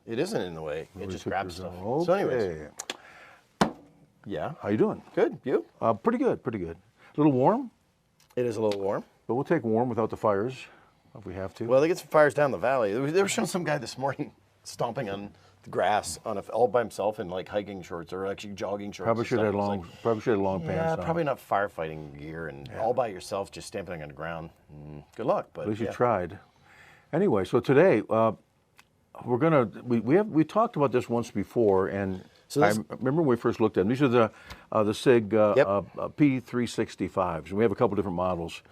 it isn't in the way. It just grabs stuff. Okay. So anyways. Yeah. How you doing? Good. You? Pretty good, pretty good. A little warm, It is a little warm. but we'll take warm without the fires if we have to. Well, they get some fires down the valley. They were showing some guy this morning stomping on the grass all by himself in like hiking shorts or actually jogging shorts. probably should have long, Yeah, pants on. probably not firefighting gear and all by yourself, just stamping on the ground. Good luck, but At least you tried. Anyway, so today we're gonna we talked about this once before, and So I this- remember when we first looked at them. These are the Sig Yep. P365s, and we have a couple different models.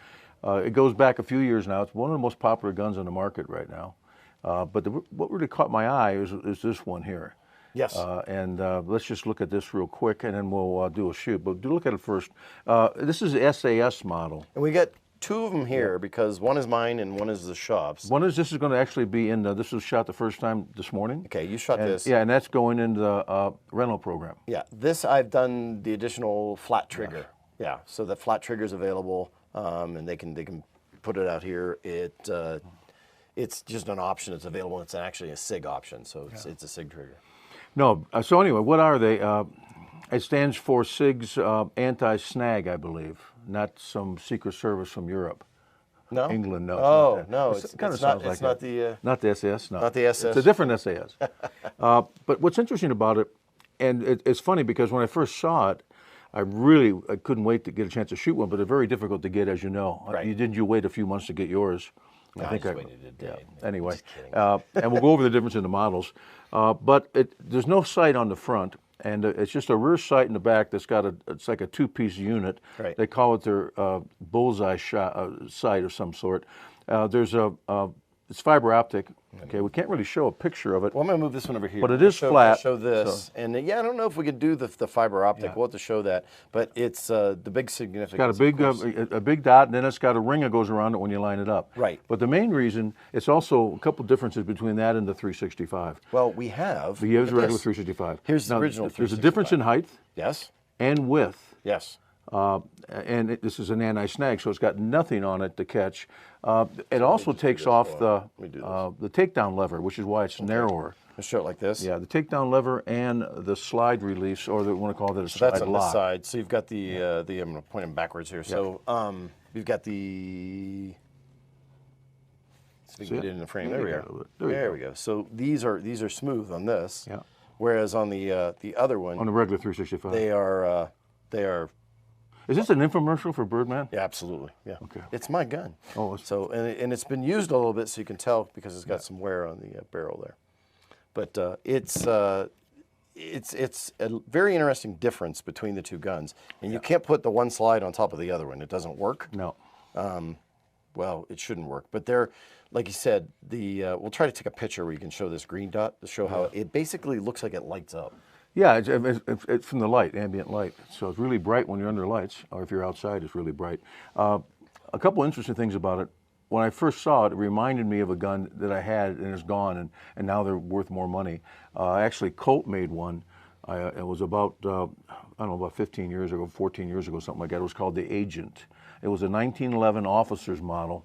It goes back a few years now. It's one of the most popular guns on the market right now. But what really caught my eye is this one here. Yes. And let's just look at this real quick, and then we'll do a shoot. But do look at it first. This is the SAS model. And we got two of them here because one is mine and one is the shop's. This is going to actually be in this was shot the first time this morning. Okay, you shot And, this. Yeah, and that's going into the rental program. Yeah, this I've done the additional flat trigger. Yeah, so the flat trigger is available, and they can put it out here. It's just an option. It's available. It's actually a Sig option, so it's a Sig trigger. No, so anyway, what are they? It stands for SIG's anti-snag, I believe, not some secret service from Europe. No, England, no. Oh no, It kind of sounds like not that. the Not the SAS, no. not the SS. It's a different SAS. But what's interesting about it, and it's funny because when I first saw it, I couldn't wait to get a chance to shoot one, but they're very difficult to get, as you know. Right. You wait a few months to get yours? No, I just waited a day. Anyway, Just kidding. and we'll go over the difference in the models. But there's no sight on the front, and it's just a rear sight in the back that's it's like a two-piece unit. Right. They call it their bullseye sight of some sort. It's fiber optic. Okay, we can't really show a picture of it. Well, I'm going to move this one over here. But it is Show flat, this. And yeah, I don't know if we could do the fiber optic. Yeah. We'll have to show that. But it's the big significance. It's got a big dot, and then it's got a ring that goes around it when you line it up. Right. But the main reason, it's also a couple differences between that and the 365. Well, we have. The here's look the at regular this. 365. Here's the original There's a difference in height Yes. and width. Yes. This is an anti-snag, so it's got nothing on it to catch. It also takes off the takedown lever, which is why it's narrower. Let's show it like this. Yeah, the takedown lever and the slide release, or we want to call it a slide That's on lock. this side. So you've got the I'm going to point them backwards here. So you've got the. So we can get it in the frame. There we go. There we go. So these are smooth on this. Yeah. Whereas on the other one, On the regular 365. they are. Is this an infomercial for Birdman? Yeah, absolutely. Yeah. Okay. It's my gun. Oh, So and it's been used a little bit, so you can tell because it's got some wear on the barrel there. But it's a very interesting difference between the two guns, and you can't put the one slide on top of the other one. It doesn't work. No. Well, it shouldn't work. But they're, like you said, we'll try to take a picture where you can show this green dot to show how it basically looks like it lights up. Yeah, it's from the light, ambient light. So it's really bright when you're under lights, or if you're outside, it's really bright. A couple interesting things about it. When I first saw it, it reminded me of a gun that I had and it's gone, and now they're worth more money. Actually, Colt made one. It was about, I don't know, about 15 years ago, 14 years ago, something like that. It was called the Agent. It was a 1911 officer's model,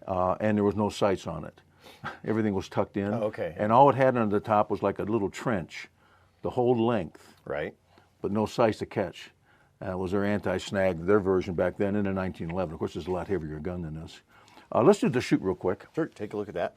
and there was no sights on it. Everything was tucked in. Oh, okay. And all it had on the top was like a little trench, the whole length, Right. but no sights to catch. It was their anti-snag, their version back then in the 1911. Of course, it's a lot heavier gun than this. Let's do the shoot real quick. Sure. Take a look at that.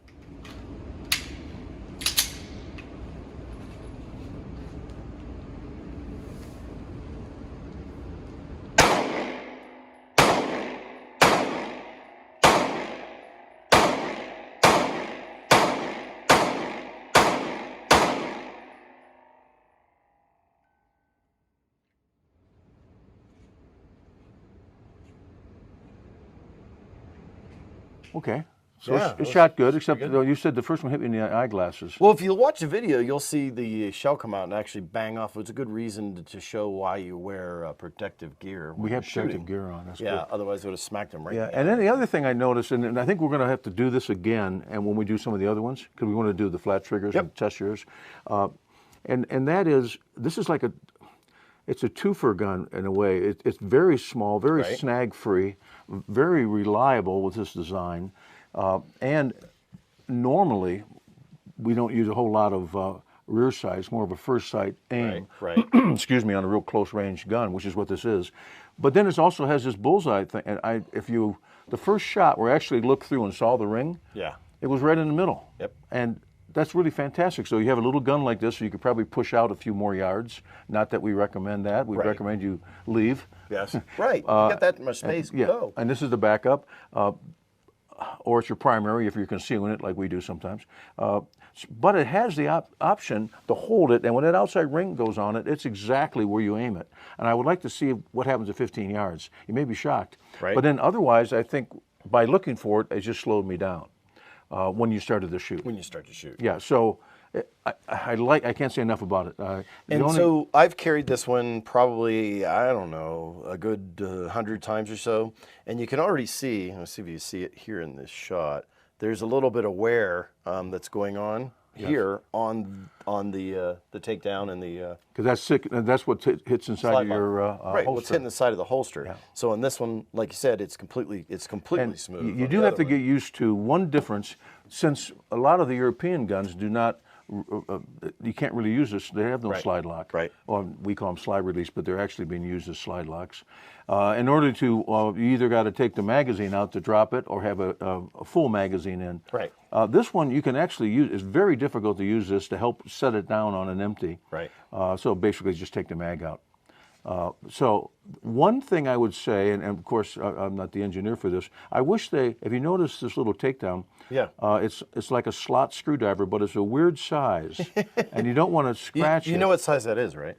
Okay. So Yeah, it shot good, except though you said the first one hit me in the eyeglasses. Well, if you watch the video, you'll see the shell come out and actually bang off. It's a good reason to show why you wear protective gear. We have protective gear on. That's Yeah, good. otherwise it would have smacked them right. Yeah, in the and eye. then the other thing I noticed, and I think we're going to have to do this again, and when we do some of the other ones, because we want to do the flat triggers and test yours, and that is, this is like it's a twofer gun in a way. It's very small, very snag-free, very reliable with this design, and normally we don't use a whole lot of rear sight. It's more of a first sight aim. Right. Excuse me, on a real close range gun, which is what this is. But then it also has this bullseye thing. And the first shot where I actually looked through and saw the ring, Yeah. it was right in the middle. Yep. And that's really fantastic. So you have a little gun like this, so you could probably push out a few more yards. Not that we recommend that. We recommend you leave. Yes. Right. You got that much space. Yeah. Go. And this is the backup, or it's your primary if you're concealing it, like we do sometimes. But it has the option to hold it, and when that outside ring goes on it, it's exactly where you aim it. And I would like to see what happens at 15 yards. You may be shocked. Right. But then otherwise, I think by looking for it, it just slowed me down when you started to shoot. When you start to shoot. Yeah, so I can't say enough about it. So I've carried this one probably, I don't know, a good 100 times or so. And you can already see, let's see if you see it here in this shot, there's a little bit of wear that's going on here on the takedown and the... Because that's what hits inside of your right, holster. what's hitting the side of the holster. Yeah. So on this one, like you said, it's completely smooth. You do have to get used to one difference, since a lot of the European guns do not, you can't really use this, they have no slide lock. Right. Or we call them slide release, but they're actually being used as slide locks. In order to, you either got to take the magazine out to drop it or have a full magazine in. Right. This one you can actually use, it's very difficult to use this to help set it down on an empty. Right. So basically just take the mag out. So one thing I would say, and of course I'm not the engineer for this, I wish if you notice this little takedown, it's like a slot screwdriver, but it's a weird size, and you don't want to scratch it. You know what size that is, right?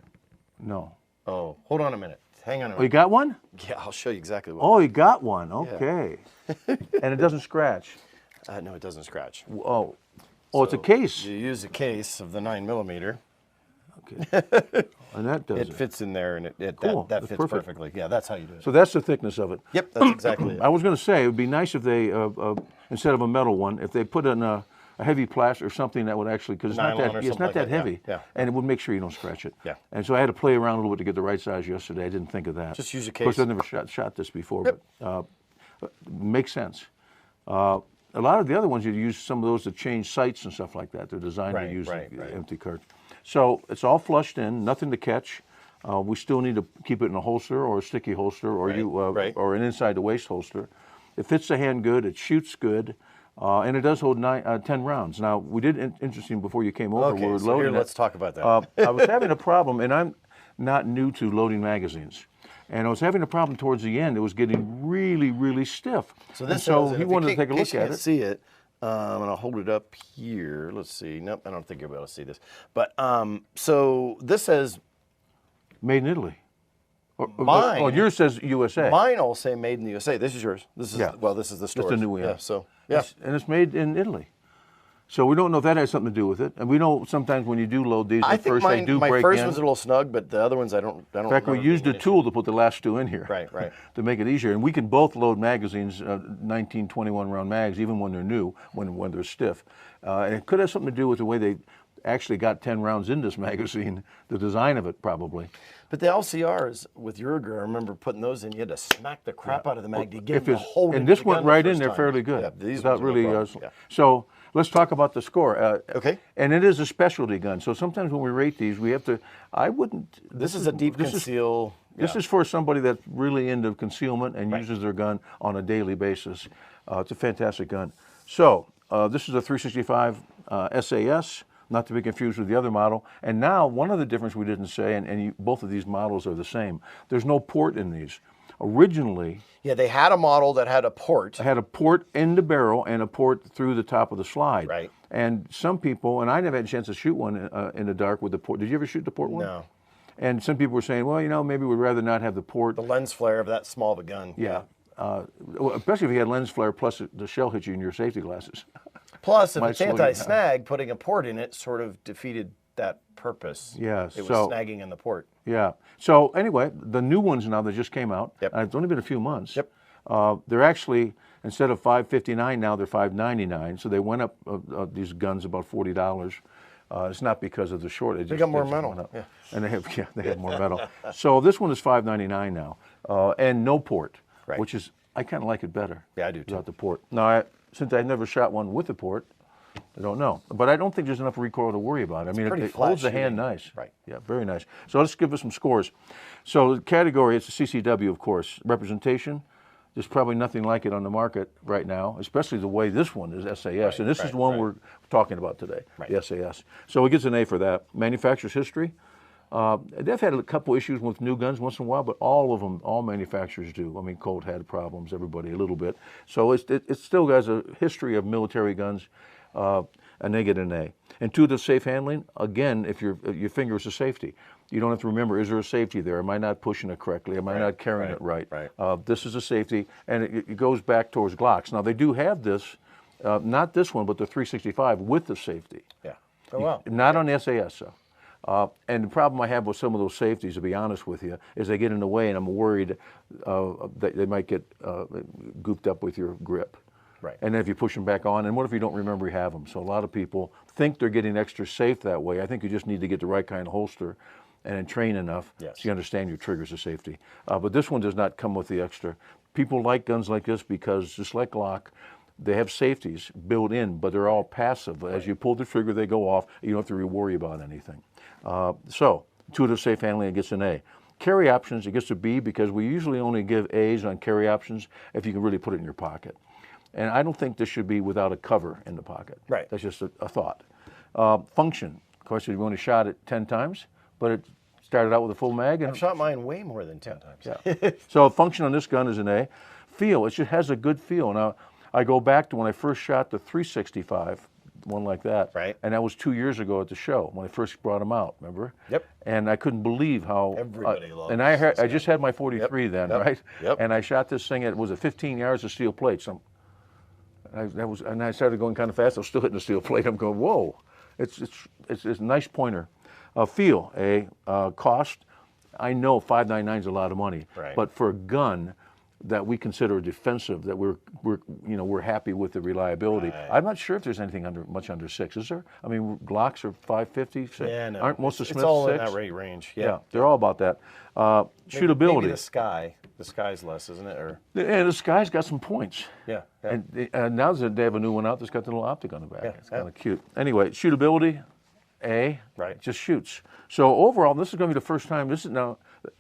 No. Oh, hold on a minute. Hang on a minute. Oh, you got one? Yeah, I'll show you exactly what. Oh, you got one. Okay. And it doesn't scratch. No, it doesn't scratch. Oh, So it's a case. You use a case of the 9mm. Okay. And that does It fits in there, and Cool. that That's fits perfect. perfectly. Yeah, that's how you do it. So that's the thickness of it. Yep, that's exactly it. I was going to say it would be nice if they, instead of a metal one, if they put in a heavy plastic or something that would actually, because it's not Nylon or that something like that, heavy, yeah. and it would make sure you don't scratch it. Yeah. And so I had to play around a little bit to get the right size yesterday. I didn't think of that. Just use a Of course, case. I've never shot this before, Yep. but makes sense. A lot of the other ones, you use some of those to change sights and stuff like that. They're designed to use empty carts. So it's all flushed in, nothing to catch. We still need to keep it in a holster or a sticky holster or or an inside the waist holster. It fits the hand good. It shoots good. And it does hold 10 rounds. Now, we did, interesting, before you came over, we were so loading here, let's talk about that. I was having a problem, and I'm not new to loading magazines. And I was having a problem towards the end. It was getting really, really stiff. So this he wanted to take a look at it. See it, and I'll hold it up here. Let's see. Nope, I don't think you'll be able to see this. But so this says Made in Italy. mine. Oh, yours says USA. Mine all say made in the USA. This is yours. This is this is the store. the new one. Yeah. So and it's made in Italy. So we don't know if that has something to do with it. And we know sometimes when you do load these, I think they do my break first in. one's a little snug, but the other ones I don't. In fact, we used a tool to put the last two in here. Right. To make it easier. And we can both load magazines, 19, 21 round mags, even when they're new, when they're stiff. And it could have something to do with the way they actually got 10 rounds in this magazine, the design of it probably. But the LCRs with Urger, I remember putting those in. You had to smack the crap out of the mag to get them to hold. And this went right in there fairly good. Yeah, these without ones really. So let's talk about the score. Okay. And it is a specialty gun. So sometimes when we rate these, we have to. I wouldn't. This is a deep conceal. This is for somebody that's really into concealment and uses their gun on a daily basis. It's a fantastic gun. So this is a 365 SAS. Not to be confused with the other model. And now, one other difference we didn't say, and both of these models are the same, there's no port in these. Originally... Yeah, they had a model that had a port. Had a port in the barrel and a port through the top of the slide. Right. And some people, and I never had a chance to shoot one in the dark with the port. Did you ever shoot the port one? No. And some people were saying, well, maybe we'd rather not have the port. The lens flare of that small of a gun. Yeah. Especially if you had lens flare plus the shell hit you in your safety glasses. Plus, if it's anti-snag, putting a port in it sort of defeated that purpose. Yeah, it was snagging in the port. Yeah. So anyway, the new ones now that just came out. Yep. It's only been a few months. Yep. They're actually, instead of $559 now, they're $599. So they went up these guns about $40. It's not because of the shortage. They got more metal. Yeah. And they have more metal. So this one is $599 now, and no port, which is I kind of like it better. Yeah, I do too. Without the port. Now, since I've never shot one with a port, I don't know, but I don't think there's enough recoil to worry about. I mean, pretty it flat holds the hand shooting. nice. Right. Yeah, very nice. So let's give us some scores. So the category, it's a CCW, of course. Representation, there's probably nothing like it on the market right now, especially the way this one is SAS, and this is the one we're talking about today, the SAS. So it gets an A for that. Manufacturer's history. They've had a couple issues with new guns once in a while, but all of them, all manufacturers do. I mean, Colt had problems, everybody a little bit. So it still has a history of military guns, and they get an A. Intuitive safe handling, again, if your finger is a safety. You don't have to remember, is there a safety there? Am I not pushing it correctly? Am I not carrying it right? This is a safety, and it goes back towards Glocks. Now, they do have this, not this one, but the 365 with the safety. Yeah. Oh, wow. Not on the SAS, though. And the problem I have with some of those safeties, to be honest with you, is they get in the way, and I'm worried that they might get gooped up with your grip. Right. And then if you push them back on, and what if you don't remember you have them? So a lot of people think they're getting extra safe that way. I think you just need to get the right kind of holster and then train enough so you understand your triggers of safety. But this one does not come with the extra. People like guns like this because, just like Glock, they have safeties built in, but they're all passive. As you pull the trigger, they go off. You don't have to worry about anything. So, intuitive safe handling, it gets an A. Carry options, it gets a B because we usually only give A's on carry options if you can really put it in your pocket. And I don't think this should be without a cover in the pocket. Right. That's just a thought. Function, of course, you've only shot it 10 times, but it started out with a full mag. And I've shot mine way more than 10 times. Yeah. So function on this gun is an A. Feel, it just has a good feel. Now, I go back to when I first shot the 365, one like that. Right. And that was 2 years ago at the show when I first brought them out, remember? Yep. And I couldn't believe how... Everybody loves and I just had my 43 then, right? Yep. And I shot this thing at, was it 15 yards of steel plate? And I started going kind of fast. I was still hitting the steel plate. I'm going, whoa. It's a nice pointer. Feel, A. Cost, I know $599 is a lot of money. Right. But for a gun that we consider defensive, that we're happy with the reliability. Right. I'm not sure if there's anything much under 6, is there? I mean, Glocks are 550. Yeah, no. Aren't most of Smiths It's all 6? in that rate range. Yeah, they're all about that. Shootability. Maybe the Sky's less, isn't it? Or the Sky's got some points. yeah. And now that they have a new one out that's got the little optic on the back. Yeah, It's kind of cute. Anyway, shootability, A. Right. Just shoots. So overall, this is going to be the first time. This is now.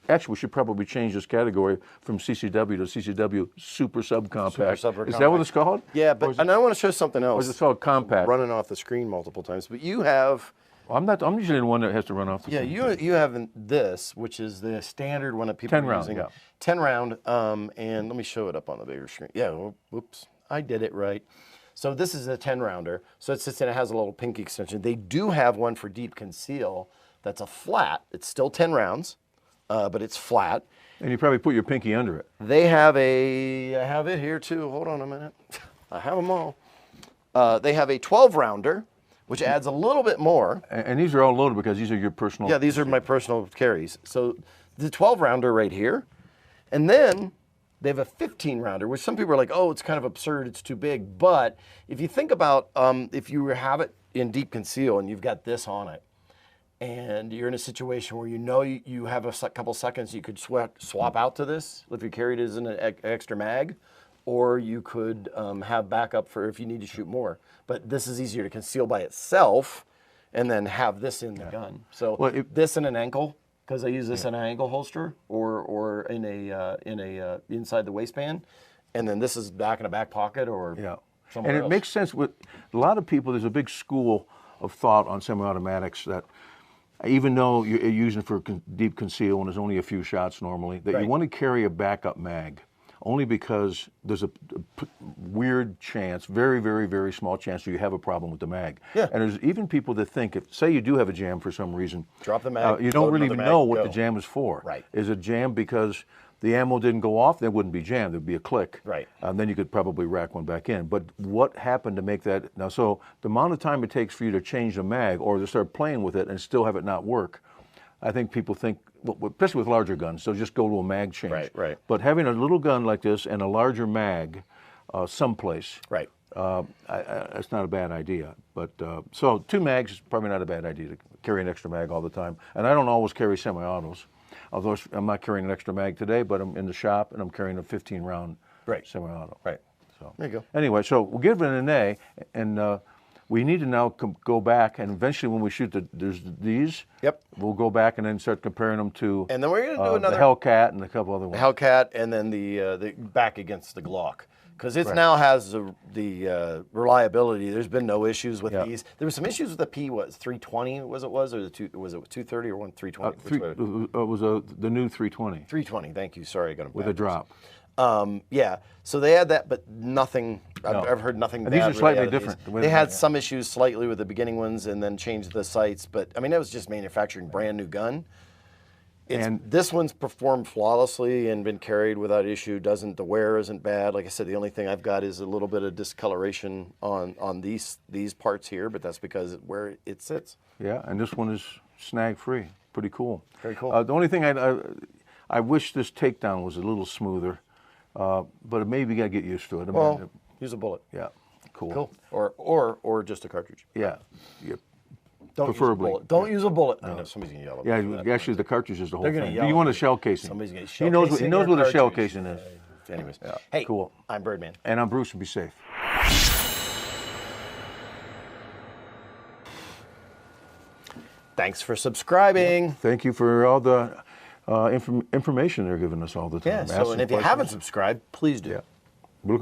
Actually, we should probably change this category from CCW to CCW Super Subcompact. Is that what it's called? Yeah, but and I want to show something else. Or is it called Compact? Running off the screen multiple times, but you have. Well, I'm usually the one that has to run off the screen. You have this, which is the standard one that people 10 are round, using. yeah. 10 round, and let me show it up on the bigger screen. Yeah, whoops, I did it right. So this is a 10 rounder. So it sits in, it has a little pinky extension. They do have one for deep conceal that's a flat. It's still 10 rounds. But it's flat. And you probably put your pinky under it. They have I have it here too. Hold on a minute. I have them all. They have a 12 rounder, which adds a little bit more. And these are all loaded because these are your personal. Yeah, these are my personal carries. So the 12 rounder right here. And then they have a 15 rounder, which some people are like, oh, it's kind of absurd. It's too big. But if you think about if you have it in deep conceal and you've got this on it, and you're in a situation where you have a couple seconds, you could swap out to this if you carried it as an extra mag, or you could have backup for if you need to shoot more. But this is easier to conceal by itself, and then have this in the gun. So this in an ankle, because I use this in an ankle holster, or in a inside the waistband, and then this is back in a back pocket or somewhere else. And it makes sense with a lot of people. There's a big school of thought on semi-automatics that, even though you're using it for deep conceal and there's only a few shots normally, that you want to carry a backup mag, only because there's a weird chance, very, very, very small chance that you have a problem with the mag. Yeah. And there's even people that think, if say you do have a jam for some reason, drop the mag, you don't really even know what the jam is for. Right. Is it jam because the ammo didn't go off? There wouldn't be jam. There'd be a click. Right. And then you could probably rack one back in. But what happened to make that? Now, so the amount of time it takes for you to change the mag or to start playing with it and still have it not work, I think people think, especially with larger guns, so just go to a mag change. Right. But having a little gun like this and a larger mag someplace, right. That's not a bad idea. But so 2 mags is probably not a bad idea to carry an extra mag all the time. And I don't always carry semi-autos. Although I'm not carrying an extra mag today, but I'm in the shop and I'm carrying a 15-round semi-auto. Right. So there you go. Anyway, so we'll give it an A, and We need to now go back, and eventually when we shoot there's these. Yep. We'll go back and then start comparing them to. And then we're going to do another the Hellcat and a couple other ones. Hellcat, and then the back against the Glock, because it now has the reliability. There's been no issues with these. There were some issues with the P320 or the 230 or 320? It was the new 320. 320. Thank you. Sorry, I got it with a drop. Yeah, so they had that, but nothing. I've heard nothing. And bad these are slightly really out of different. these. They had some issues slightly with the beginning ones, and then changed the sights. But I mean, that was just manufacturing brand new gun. And this one's performed flawlessly and been carried without issue. The wear isn't bad. Like I said, the only thing I've got is a little bit of discoloration on these parts here, but that's because where it sits. Yeah, and this one is snag free. Pretty cool. Very cool. The only thing I wish this takedown was a little smoother, but maybe you got to get used to it. Well, use a bullet. Yeah, cool. Cool. Or just a cartridge. Yeah. Yep. Don't Preferably. Use a bullet. Don't use a bullet. I know somebody's gonna yell at me. Yeah, actually, the cartridge is the whole They're gonna thing. yell You want at a me. shell casing. Somebody's gonna shell He knows casing what your a shell cartridge. casing is. Anyways, Yeah, hey, cool. I'm Birdman. And I'm Bruce, and be safe. Thanks for subscribing. Thank you for all the information they're giving us all the time. Yeah, and if you haven't subscribed, please do. Yeah.